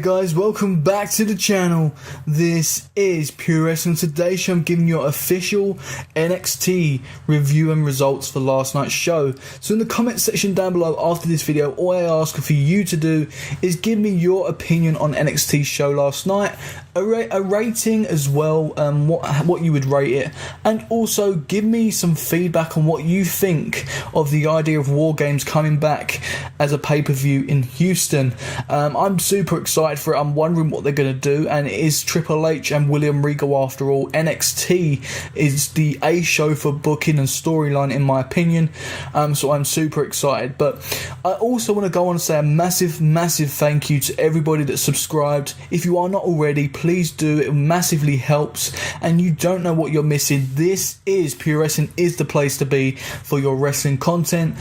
guys, welcome back to the channel. This is Pure Wrestling. Today I'm giving you your official NXT review and results for last night's show. So in the comment section down below after this video, all I ask for you to do is give me your opinion on NXT's show last night, a rating as well, what you would rate it, and also give me some feedback on what you think of the idea of War Games coming back as a pay-per-view in Houston. I'm super excited for it. I'm wondering what they're going to do, and it is Triple H and William Regal after all. NXT is the A show for booking and storyline in my opinion, so I'm super excited. But I also want to go on and say a massive thank you to everybody that subscribed. If you are not already, please do. It massively helps, and you don't know what you're missing. This is Pure Wrestling is the place to be for your wrestling content,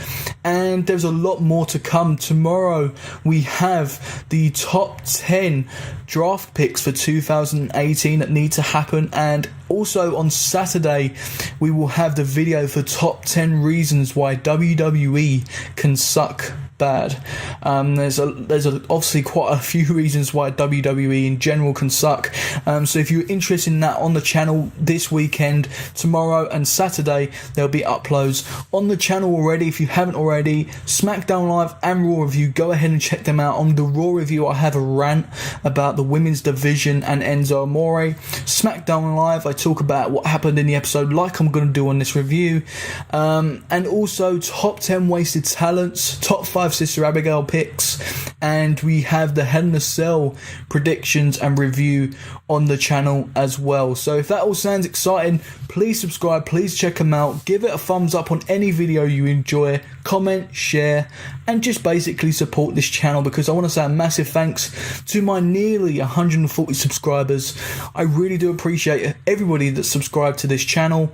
and there's a lot more to come. Tomorrow we have the top 10 draft picks for 2018 that need to happen, and also on Saturday we will have the video for top 10 reasons why WWE can suck bad. There's obviously quite a few reasons why WWE in general can suck, so if you're interested in that, on the channel this weekend, tomorrow and Saturday, there'll be uploads on the channel already. If you haven't already, SmackDown Live and Raw Review, go ahead and check them out. On the Raw Review I have a rant about the women's division and Enzo Amore. SmackDown Live I talk about what happened in the episode, like I'm going to do on this review, and also top 10 wasted talents, top 5 Sister Abigail picks, and we have the Hell in a Cell predictions and review on the channel as well. So if that all sounds exciting, please subscribe, please check them out, give it a thumbs up on any video you enjoy, comment, share, and just basically support this channel, because I want to say a massive thanks to my nearly 140 subscribers. I really do appreciate everybody that subscribed to this channel.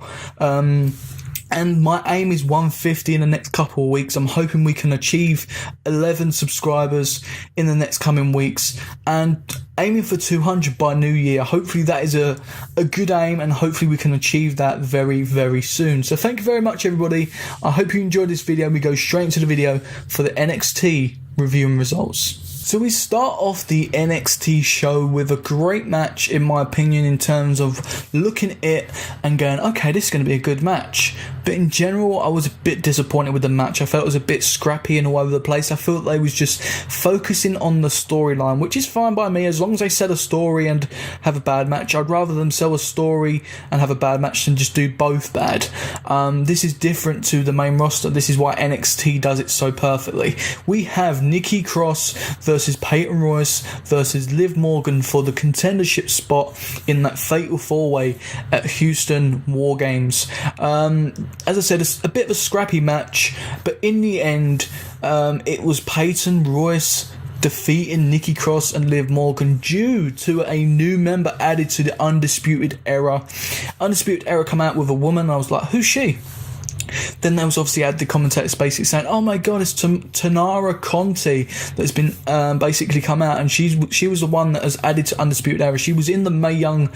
And my aim is 150 in the next couple of weeks. I'm hoping we can achieve 11 subscribers in the next coming weeks, and aiming for 200 by New Year. Hopefully that is a good aim, and hopefully we can achieve that very soon. So thank you very much, everybody. I hope you enjoyed this video. We go straight into the video for the NXT review and results. So we start off the NXT show with a great match, in my opinion, in terms of looking at it and going, okay, this is going to be a good match. But in general, I was a bit disappointed with the match. I felt it was a bit scrappy and all over the place. I felt they was just focusing on the storyline, which is fine by me, as long as they sell a story and have a bad match. I'd rather them sell a story and have a bad match than just do both bad. This is different to the main roster. This is why NXT does it so perfectly. We have Nikki Cross versus Peyton Royce versus Liv Morgan for the contendership spot in that fatal 4-way at Houston War Games. As I said, it's a bit of a scrappy match, but in the end, it was Peyton Royce defeating Nikki Cross and Liv Morgan due to a new member added to the Undisputed Era. Undisputed Era come out with a woman, and I was like, who's she? Then there was obviously the commentators basically saying, oh my god, it's Tanara Conti that's been basically come out, and she was the one that has added to Undisputed Era. She was in the Mae Young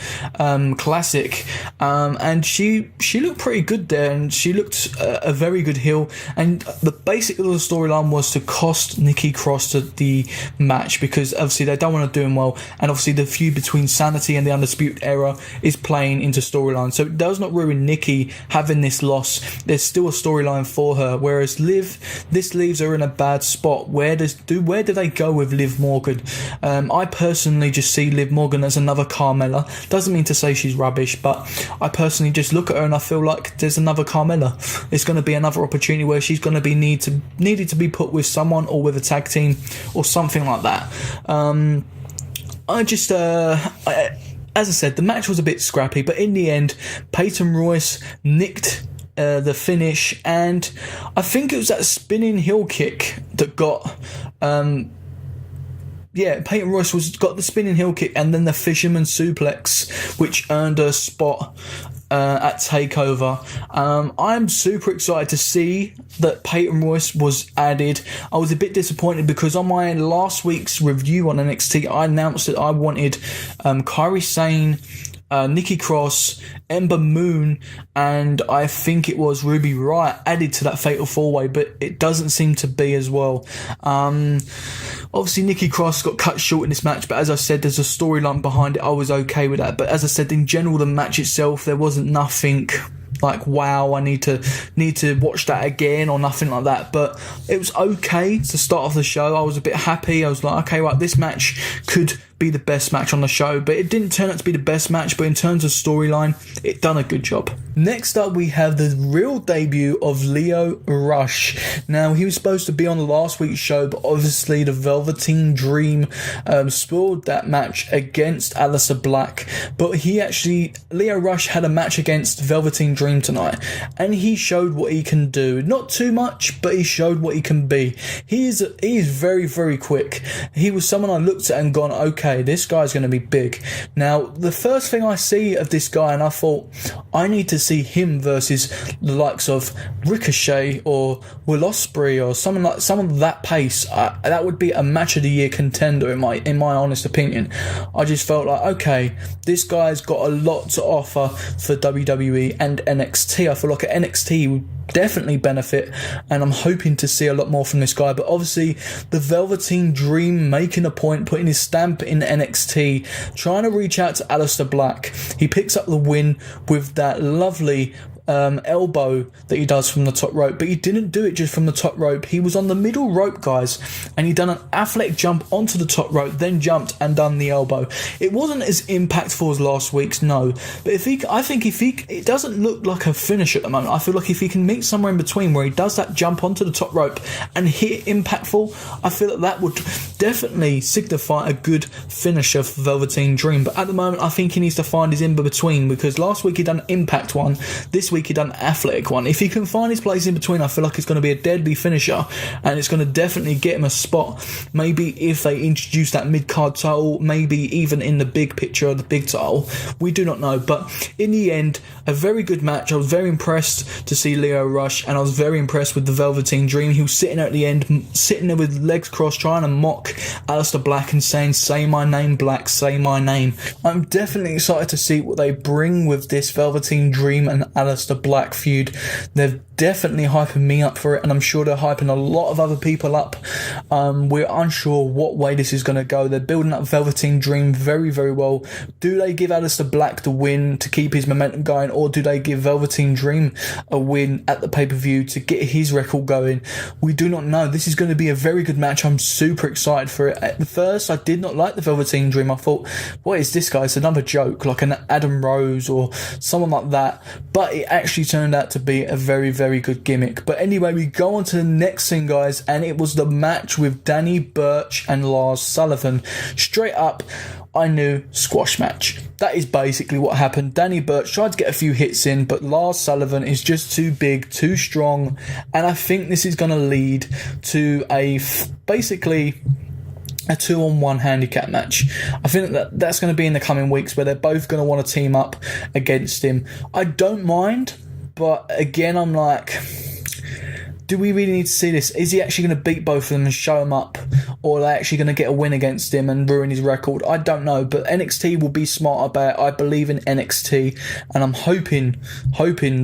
Classic, and she looked pretty good there, and she looked a very good heel. And the basic little storyline was to cost Nikki Cross the match, because obviously they don't want to do him well, and obviously the feud between Sanity and the Undisputed Era is playing into storyline, so it does not ruin Nikki having this loss. There's still a storyline for her, whereas Liv, this leaves her in a bad spot. Where do they go with Liv Morgan? I personally just see Liv Morgan as another Carmella. Doesn't mean to say she's rubbish, but I personally just look at her and I feel like there's another Carmella. It's going to be another opportunity where she's going to be needed to be put with someone, or with a tag team or something like that. As I said, the match was a bit scrappy, but in the end, Peyton Royce nicked the finish, and I think it was that spinning heel kick that got Peyton Royce got the spinning heel kick, and then the fisherman suplex, which earned a spot at TakeOver. I'm super excited to see that Peyton Royce was added. I was a bit disappointed because on my last week's review on NXT, I announced that I wanted Kairi Sane Nikki Cross, Ember Moon, and I think it was Ruby Riott added to that Fatal 4-Way, but it doesn't seem to be as well. Obviously, Nikki Cross got cut short in this match, but as I said, there's a storyline behind it. I was okay with that. But as I said, in general, the match itself, there wasn't nothing like, wow, I need to watch that again or nothing like that. But it was okay to start off the show. I was a bit happy. I was like, okay, right, this match could be the best match on the show, but it didn't turn out to be the best match. But in terms of storyline, it done a good job. Next up, we have the real debut of LIO Rush. Now, he was supposed to be on the last week's show, but obviously the Velveteen Dream spoiled that match against Aleister Black. But LIO Rush had a match against Velveteen Dream tonight, and he showed what he can do. Not too much, but he showed what he can be. He is very, very quick. He was someone I looked at and gone, okay, this guy's going to be big. Now, the first thing I see of this guy, and I thought, I need to see him versus the likes of Ricochet or Will Ospreay or someone of that pace. That would be a match of the year contender in my honest opinion. I just felt like, okay, this guy's got a lot to offer for WWE and NXT. I feel like at NXT would definitely benefit, and I'm hoping to see a lot more from this guy. But obviously, the Velveteen Dream making a point, putting his stamp in NXT, trying to reach out to Aleister Black. He picks up the win with that lovely elbow that he does from the top rope, but he didn't do it just from the top rope. He was on the middle rope, guys, and he done an athletic jump onto the top rope, then jumped and done the elbow. It wasn't as impactful as last week's, no, but it doesn't look like a finish at the moment. I feel like if he can meet somewhere in between where he does that jump onto the top rope and hit impactful, I feel that would definitely signify a good finisher for Velveteen Dream. But at the moment, I think he needs to find his in between, because last week he done an impact one, this week he done an athletic one. If he can find his place in between, I feel like it's going to be a deadly finisher, and it's going to definitely get him a spot. Maybe if they introduce that mid-card title, maybe even in the big picture of the big title, we do not know. But in the end, a very good match. I was very impressed to see LIO Rush, and I was very impressed with the Velveteen Dream. He was sitting at the end, sitting there with legs crossed, trying to mock Aleister Black and saying, "Say my name, Black, say my name." I'm definitely excited to see what they bring with this Velveteen Dream and Aleister Black feud. They're definitely hyping me up for it, and I'm sure they're hyping a lot of other people up. We're unsure what way this is going to go. They're building up Velveteen Dream very, very well. Do they give Aleister Black the win to keep his momentum going, or do they give Velveteen Dream a win at the pay-per-view to get his record going? We do not know. This is going to be a very good match. I'm super excited for it. At first, I did not like the Velveteen Dream. I thought, what is this guy? It's another joke, like an Adam Rose or someone like that. But it actually turned out to be a very, very good gimmick. But anyway, we go on to the next thing, guys, and it was the match with Danny Burch and Lars Sullivan. Straight up, I knew squash match. That is basically what happened. Danny Burch tried to get a few hits in, but Lars Sullivan is just too big, too strong, and I think this is going to lead to basically a 2-on-1 handicap match. I think that's going to be in the coming weeks, where they're both going to want to team up against him. I don't mind, but again, I'm like, do we really need to see this? Is he actually going to beat both of them and show them up? Or are they actually going to get a win against him and ruin his record? I don't know, but NXT will be smart about it. I believe in NXT, and I'm hoping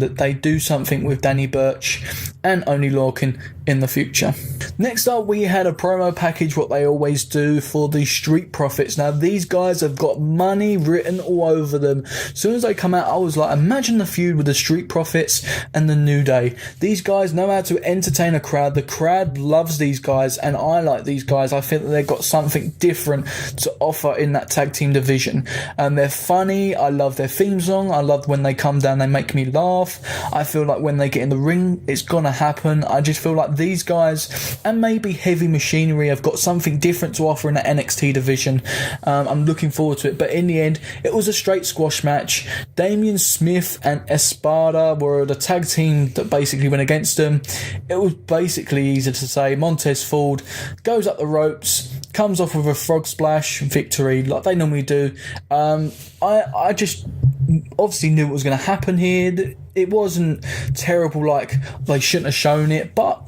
that they do something with Danny Burch and Oney Lorcan in the future. Next up, we had a promo package, what they always do, for the Street Profits. Now, these guys have got money written all over them. As soon as they come out, I was like, imagine the feud with the Street Profits and the New Day. These guys know how to entertain a crowd. The crowd loves these guys, and I like these guys. I think that they've got something different to offer in that tag team division. They're funny. I love their theme song. I love when they come down, they make me laugh. I feel like when they get in the ring, it's gonna happen. I just feel like these guys, and maybe Heavy Machinery, have got something different to offer in the NXT division. I'm looking forward to it. But in the end, it was a straight squash match. Damian Smith and Espada were the tag team that basically went against them. It was basically easy to say. Montez Ford goes up the ropes, comes off with a frog splash victory like they normally do. I just obviously knew what was going to happen here. It wasn't terrible, like they shouldn't have shown it, but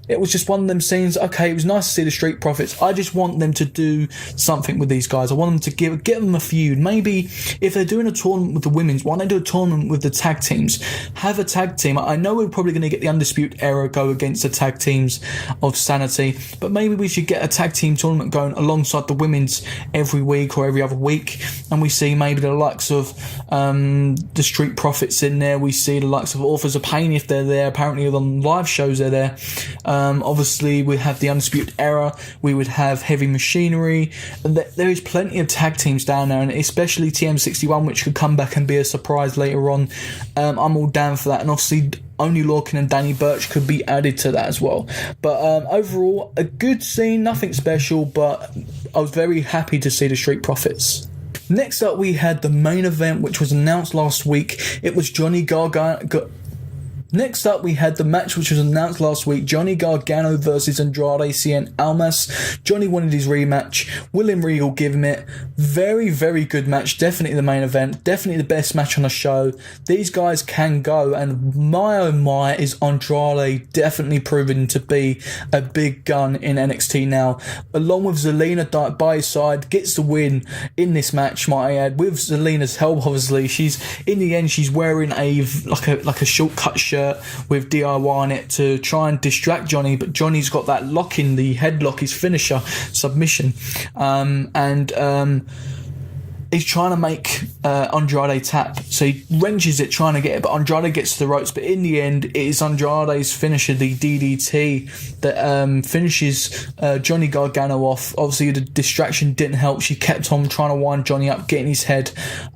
it was just one of them scenes. Okay, it was nice to see the Street Profits. I just want them to do something with these guys. I want them to get them a feud. Maybe if they're doing a tournament with the women's, why don't they do a tournament with the tag teams? Have a tag team. I know we're probably going to get the Undisputed Era go against the tag teams of Sanity, but maybe we should get a tag team tournament going alongside the women's every week or every other week, and we see maybe the likes of the Street Profits in there. We see the likes of Authors of Pain if they're there. Apparently on live shows they're there. Obviously we have the Undisputed Era, we would have Heavy Machinery, and there is plenty of tag teams down there, and especially TM61, which could come back and be a surprise later on. I'm all down for that, and obviously Only Lorcan and Danny Burch could be added to that as well. But overall, a good scene, nothing special, but I was very happy to see the Street Profits. Next up, we had the main event, which was announced last week. It was Johnny Gargano. Next up, we had the match which was announced last week, Johnny Gargano versus Andrade Cien Almas. Johnny wanted his rematch. William Regal gave him it. Very, very good match. Definitely the main event. Definitely the best match on the show. These guys can go, and my oh my is Andrade definitely proven to be a big gun in NXT now. Along with Zelina by his side, gets the win in this match, might I add, with Zelina's help, obviously. In the end, she's wearing like a shortcut shirt with DIY on it to try and distract Johnny, but Johnny's got that lock in the headlock, his finisher submission, and he's trying to make Andrade tap, so he wrenches it trying to get it, but Andrade gets to the ropes. But in the end, it is Andrade's finisher, the DDT, that finishes Johnny Gargano off. Obviously the distraction didn't help. She kept on trying to wind Johnny up, getting his head.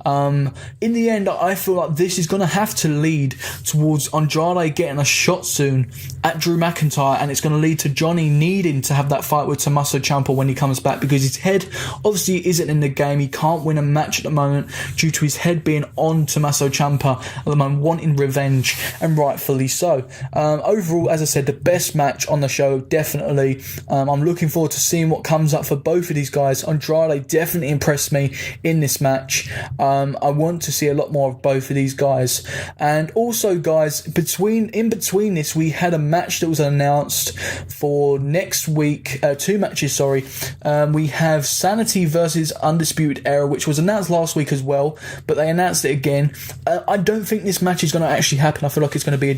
In the end, I feel like this is going to have to lead towards Andrade getting a shot soon at Drew McIntyre, and it's going to lead to Johnny needing to have that fight with Tommaso Ciampa when he comes back, because his head obviously isn't in the game. He can't win a match at the moment due to his head being on Tommaso Ciampa at the moment, wanting revenge, and rightfully so. Overall, as I said, the best match on the show, definitely. I'm looking forward to seeing what comes up for both of these guys. Andrade definitely impressed me in this match. I want to see a lot more of both of these guys. And also, guys, in between this, we had a match that was announced for next week. Two matches, sorry. We have Sanity versus Undisputed Era, which was announced last week as well, but they announced it again. I don't think this match is going to actually happen. I feel like it's going to be a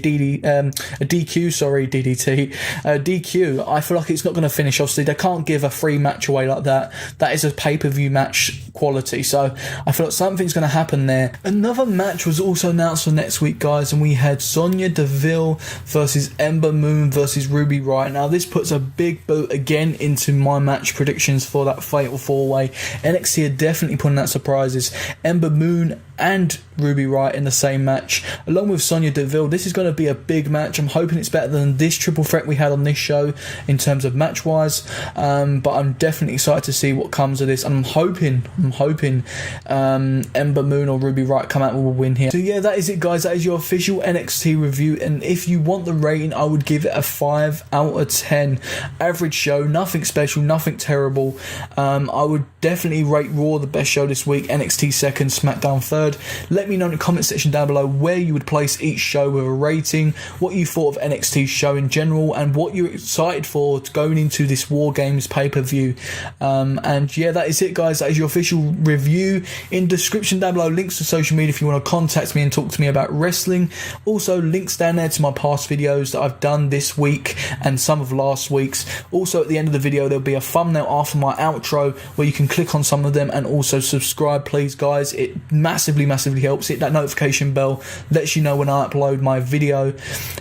DQ. I feel like it's not going to finish. Obviously, they can't give a free match away like that. That is a pay-per-view match quality, so I feel like something's going to happen there. Another match was also announced for next week, guys, and we had Sonya Deville versus Ember Moon versus Ruby Riott. Now, this puts a big boot again into my match predictions for that Fatal 4-Way. NXT are definitely putting out surprises. Ember Moon and Ruby Riott in the same match, along with Sonya Deville. This is going to be a big match. I'm hoping it's better than this triple threat we had on this show in terms of match wise, but I'm definitely excited to see what comes of this, and I'm hoping Ember Moon or Ruby Riott come out with a win here. So yeah, that is it, guys. That is your official NXT review, and if you want the rating, I would give it a 5 out of 10. Average show, nothing special, nothing terrible. I would definitely rate Raw the best show this week, NXT second, SmackDown third. Let me know in the comment section down below where you would place each show with a rating, what you thought of NXT's show in general, and what you're excited for going into this War Games pay-per-view. And yeah, that is it, guys. That is your official review. In the description down below, links to social media if you want to contact me and talk to me about wrestling. Also, links down there to my past videos that I've done this week and some of last week's. Also, at the end of the video, there'll be a thumbnail after my outro where you can click on some of them, and also subscribe, please, guys. It massively helps. Hit that notification bell, lets you know when I upload my video.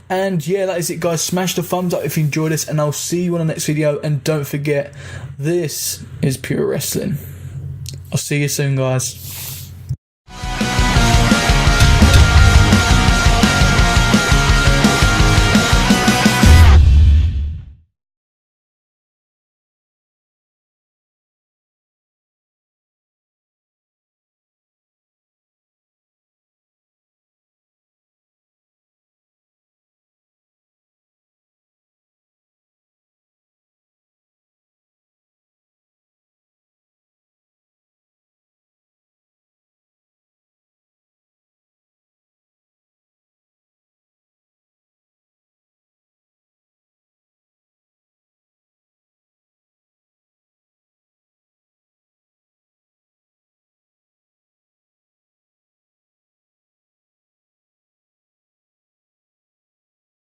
And yeah, that is it, guys. Smash the thumbs up if you enjoyed this, and I'll see you on the next video. And don't forget, this is Pure Wrestling. I'll see you soon, guys.